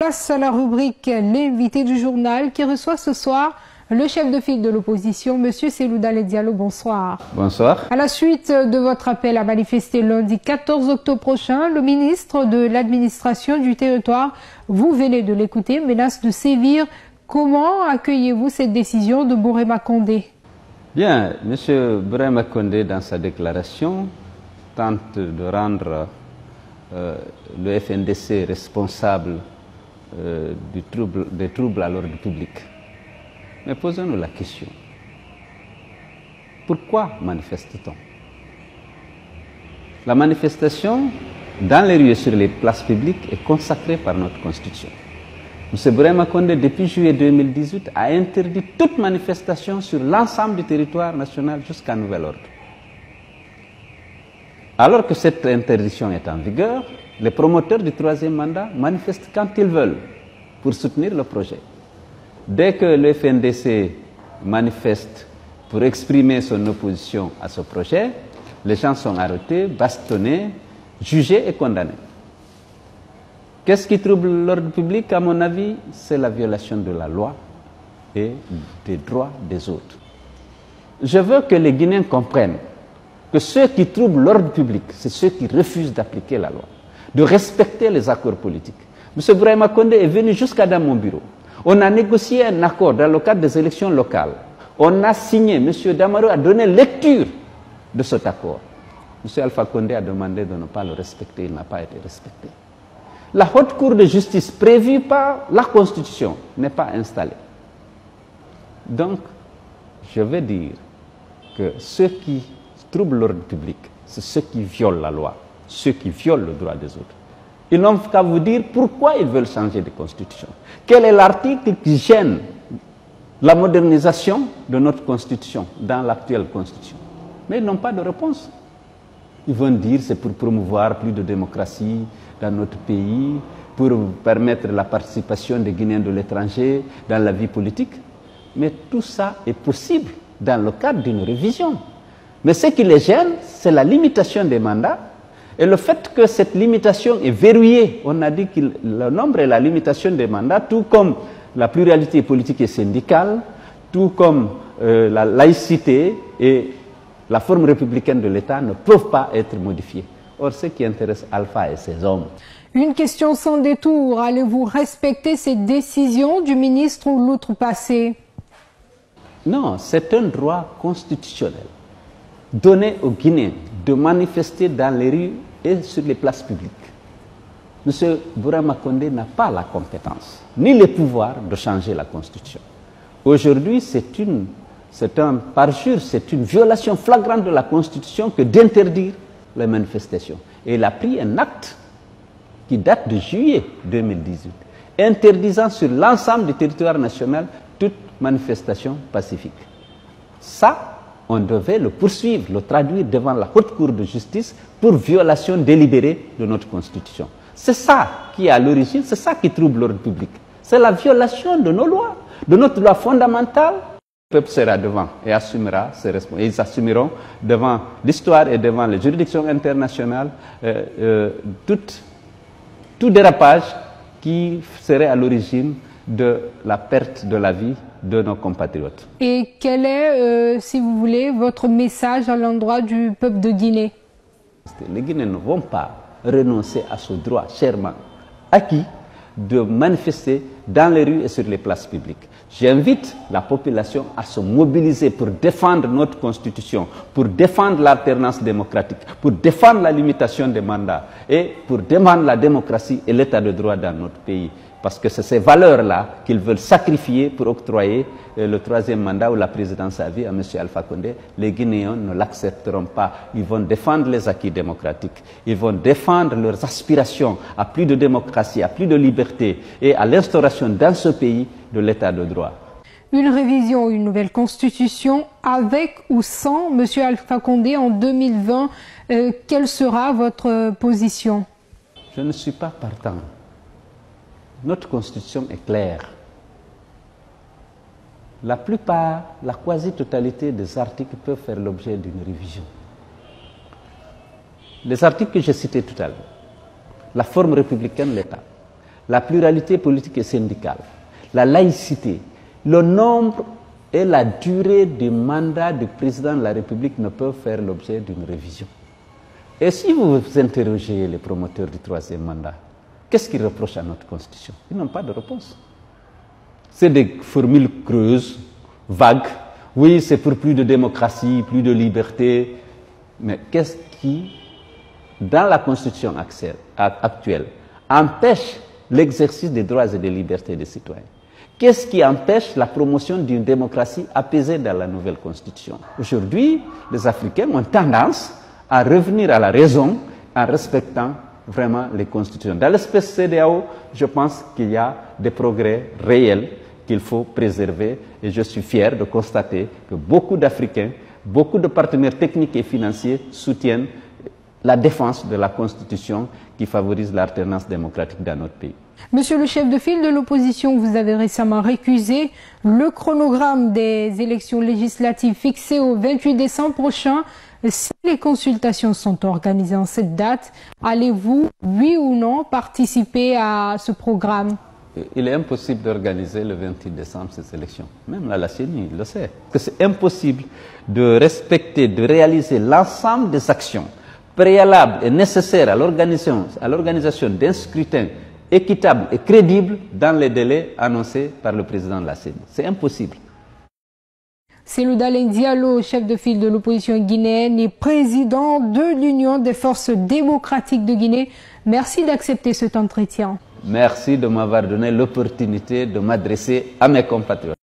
Place à la rubrique L'invité du journal qui reçoit ce soir le chef de file de l'opposition, M. Cellou Dalein Diallo. Bonsoir. Bonsoir. À la suite de votre appel à manifester lundi 14 octobre prochain, le ministre de l'administration du territoire, vous venez de l'écouter, menace de sévir. Comment accueillez-vous cette décision de Borema Condé? Bien, M. Borema Condé, dans sa déclaration, tente de rendre le FNDC responsable des troubles à l'ordre public. Mais posons-nous la question. Pourquoi manifeste-t-on? La manifestation dans les rues et sur les places publiques est consacrée par notre Constitution. M. Borema Condé, depuis juillet 2018, a interdit toute manifestation sur l'ensemble du territoire national jusqu'à nouvel ordre. Alors que cette interdiction est en vigueur, les promoteurs du troisième mandat manifestent quand ils veulent pour soutenir le projet. Dès que le FNDC manifeste pour exprimer son opposition à ce projet, les gens sont arrêtés, bastonnés, jugés et condamnés. Qu'est-ce qui trouble l'ordre public? À mon avis, c'est la violation de la loi et des droits des autres. Je veux que les Guinéens comprennent que ceux qui troublent l'ordre public, c'est ceux qui refusent d'appliquer la loi, de respecter les accords politiques. M. Borema Condé est venu jusqu'à dans mon bureau. On a négocié un accord dans le cadre des élections locales. On a signé, M. Damaro a donné lecture de cet accord. M. Alpha Condé a demandé de ne pas le respecter, il n'a pas été respecté. La haute cour de justice prévue par la Constitution n'est pas installée. Donc, je veux dire que ceux qui troublent l'ordre public, c'est ceux qui violent la loi, ceux qui violent le droit des autres. Ils n'ont qu'à vous dire pourquoi ils veulent changer de constitution. Quel est l'article qui gêne la modernisation de notre constitution dans l'actuelle constitution? Mais ils n'ont pas de réponse. Ils vont dire que c'est pour promouvoir plus de démocratie dans notre pays, pour permettre la participation des Guinéens de l'étranger dans la vie politique. Mais tout ça est possible dans le cadre d'une révision. Mais ce qui les gêne, c'est la limitation des mandats. Et le fait que cette limitation est verrouillée, on a dit que le nombre et la limitation des mandats, tout comme la pluralité politique et syndicale, tout comme la laïcité et la forme républicaine de l'État ne peuvent pas être modifiés. Or, ce qui intéresse Alpha et ses hommes. Une question sans détour. Allez-vous respecter cette décision du ministre ou l'outrepasser? Non, c'est un droit constitutionnel donné aux Guinéens de manifester dans les rues et sur les places publiques. M. Borema Condé n'a pas la compétence, ni le pouvoir de changer la Constitution. Aujourd'hui, c'est un parjure, c'est une violation flagrante de la Constitution que d'interdire les manifestations. Et il a pris un acte qui date de juillet 2018, interdisant sur l'ensemble du territoire national toute manifestation pacifique. Ça, on devait le poursuivre, le traduire devant la haute cour de justice pour violation délibérée de notre Constitution. C'est ça qui est à l'origine, c'est ça qui trouble l'ordre public. C'est la violation de nos lois, de notre loi fondamentale. Le peuple sera devant et assumera ses responsabilités. Ils assumeront devant l'histoire et devant les juridictions internationales tout dérapage qui serait à l'origine de la perte de la vie de nos compatriotes. Et quel est, si vous voulez, votre message à l'endroit du peuple de Guinée? Les Guinéens ne vont pas renoncer à ce droit chèrement acquis de manifester dans les rues et sur les places publiques. J'invite la population à se mobiliser pour défendre notre Constitution, pour défendre l'alternance démocratique, pour défendre la limitation des mandats et pour défendre la démocratie et l'état de droit dans notre pays. Parce que c'est ces valeurs-là qu'ils veulent sacrifier pour octroyer le troisième mandat ou la présidence à vie à M. Alpha Condé. Les Guinéens ne l'accepteront pas. Ils vont défendre les acquis démocratiques. Ils vont défendre leurs aspirations à plus de démocratie, à plus de liberté et à l'instauration dans ce pays de l'état de droit. Une révision, une nouvelle constitution avec ou sans M. Alpha Condé en 2020, quelle sera votre position? Je ne suis pas partant. Notre Constitution est claire. La plupart, la quasi-totalité des articles peuvent faire l'objet d'une révision. Les articles que j'ai cités tout à l'heure, la forme républicaine de l'État, la pluralité politique et syndicale, la laïcité, le nombre et la durée du mandat du président de la République ne peuvent faire l'objet d'une révision. Et si vous interrogez les promoteurs du troisième mandat, qu'est-ce qu'ils reprochent à notre Constitution? Ils n'ont pas de réponse. C'est des formules creuses, vagues. Oui, c'est pour plus de démocratie, plus de liberté. Mais qu'est-ce qui, dans la Constitution actuelle, empêche l'exercice des droits et des libertés des citoyens? Qu'est-ce qui empêche la promotion d'une démocratie apaisée dans la nouvelle Constitution? Aujourd'hui, les Africains ont tendance à revenir à la raison en respectant vraiment les constitutions. Dans l'espèce CEDEAO, je pense qu'il y a des progrès réels qu'il faut préserver et je suis fier de constater que beaucoup d'Africains, beaucoup de partenaires techniques et financiers soutiennent la défense de la Constitution qui favorise l'alternance démocratique dans notre pays. Monsieur le chef de file de l'opposition, vous avez récemment récusé le chronogramme des élections législatives fixé au 28 décembre prochain. Si les consultations sont organisées en cette date, allez-vous, oui ou non, participer à ce programme? Il est impossible d'organiser le 28 décembre ces élections. Même la CENI le sait. Que c'est impossible de respecter, de réaliser l'ensemble des actions préalables et nécessaires à l'organisation d'un scrutin équitable et crédible dans les délais annoncés par le président de la CENI. C'est impossible. Cellou Dalein Diallo, chef de file de l'opposition guinéenne et président de l'Union des forces démocratiques de Guinée. Merci d'accepter cet entretien. Merci de m'avoir donné l'opportunité de m'adresser à mes compatriotes.